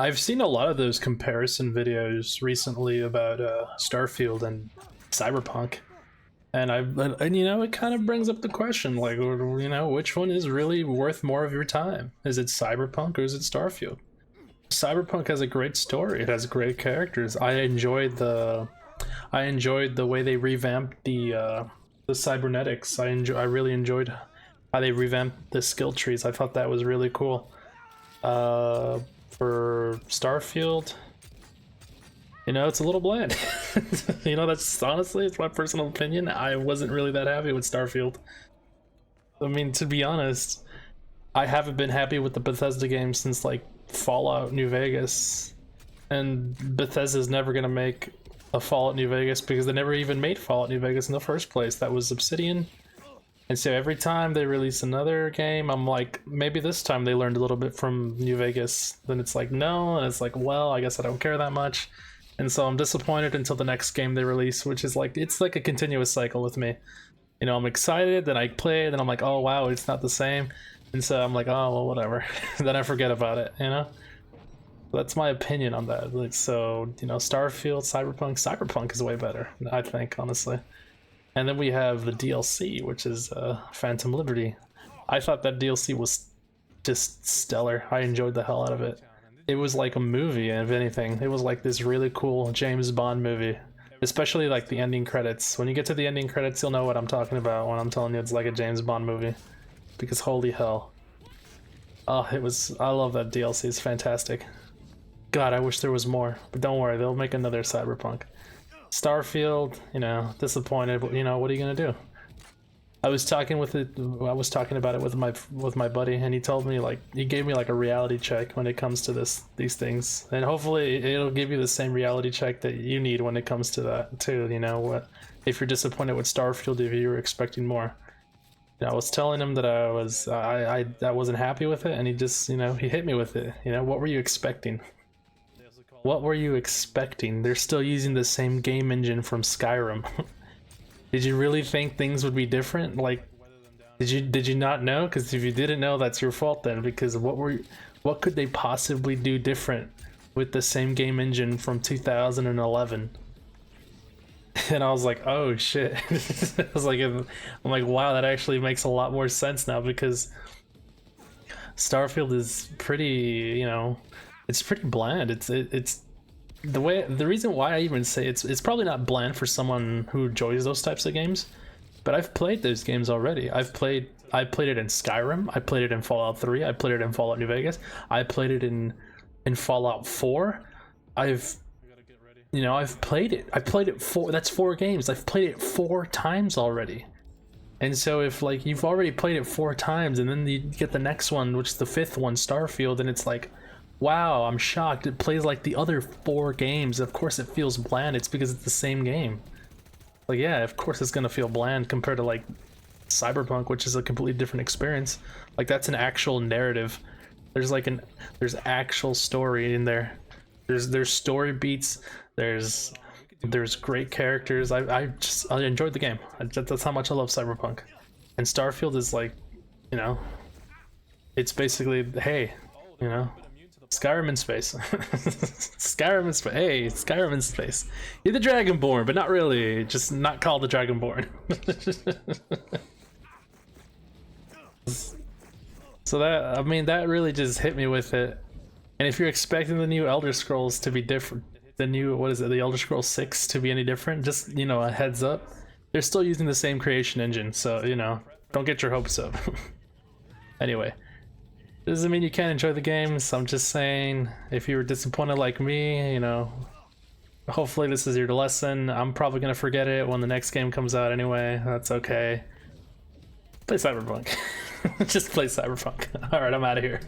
I've seen a lot of those comparison videos recently about Starfield and Cyberpunk, and you know, it kind of brings up the question, like, you know, which one is really worth more of your time? Is it Cyberpunk or is it Starfield? Cyberpunk has a great story. It has great characters. I enjoyed the way they revamped the cybernetics. I really enjoyed how they revamped the skill trees. I thought that was really cool. For Starfield, you know, it's a little bland. You know, that's honestly, it's my personal opinion. I wasn't really that happy with Starfield. I mean, to be honest, I haven't been happy with the Bethesda games since like Fallout New Vegas, and Bethesda's never gonna make a Fallout New Vegas because they never even made Fallout New Vegas in the first place. That was Obsidian. And so every time they release another game, I'm like, maybe this time they learned a little bit from New Vegas. Then it's like, no, and it's like, well, I guess I don't care that much. And so I'm disappointed until the next game they release, which is like, it's like a continuous cycle with me. You know, I'm excited, then I play, then I'm like, oh wow, it's not the same. And so I'm like, oh, well, whatever. Then I forget about it, you know? That's my opinion on that. Like, so, you know, Starfield, Cyberpunk is way better, I think, honestly. And then we have the DLC, which is Phantom Liberty. I thought that DLC was just stellar. I enjoyed the hell out of it. It was like a movie, if anything. It was like this really cool James Bond movie. Especially like the ending credits. When you get to the ending credits, you'll know what I'm talking about when I'm telling you it's like a James Bond movie. Because holy hell. Oh, I love that DLC, it's fantastic. God, I wish there was more. But don't worry, they'll make another Cyberpunk. Starfield, you know, disappointed, but you know, what are you gonna do? I was talking about it with my buddy, and he told me, like, he gave me like a reality check when it comes to these things, and hopefully it'll give you the same reality check that you need when it comes to that too. You know, what if you're disappointed with Starfield if you were expecting more? You know, I was telling him that I wasn't happy with it, and he just, you know, he hit me with it. You know, what were you expecting? What were you expecting? They're still using the same game engine from Skyrim. Did you really think things would be different? Like, did you not know? Because if you didn't know, that's your fault then. Because what could they possibly do different with the same game engine from 2011? And I was like, oh shit. I'm like, wow, that actually makes a lot more sense now, because Starfield is pretty, you know, it's pretty bland. It's the reason why I even say it's probably not bland for someone who enjoys those types of games, but I've played those games already. I played it in Skyrim, I played it in Fallout 3, I played it in Fallout New Vegas, I played it in Fallout 4. I've played it. That's 4 games. I've played it 4 times already. And so if like you've already played it 4 times and then you get the next one, which is the 5th one, Starfield, and it's like, wow, I'm shocked. It plays like the other 4 games. Of course it feels bland. It's because it's the same game. Like, yeah, of course it's gonna feel bland compared to like Cyberpunk, which is a completely different experience. Like, that's an actual narrative. There's actual story in there. There's story beats. There's great characters. I enjoyed the game. That's how much I love Cyberpunk. And Starfield is like, you know, it's basically, hey, you know, Skyrim in space. Skyrim in space. Hey, Skyrim in space. You're the Dragonborn, but not really. Just not called the Dragonborn. So that, I mean, that really just hit me with it. And if you're expecting the new Elder Scrolls to be different, the new, what is it, the Elder Scrolls 6 to be any different, just, you know, a heads up. They're still using the same creation engine, so, you know, don't get your hopes up. Anyway. Doesn't mean you can't enjoy the games. I'm just saying, if you were disappointed like me, you know, hopefully this is your lesson. I'm probably gonna forget it when the next game comes out anyway. That's okay. Play Cyberpunk. Just play Cyberpunk. Alright, I'm out of here.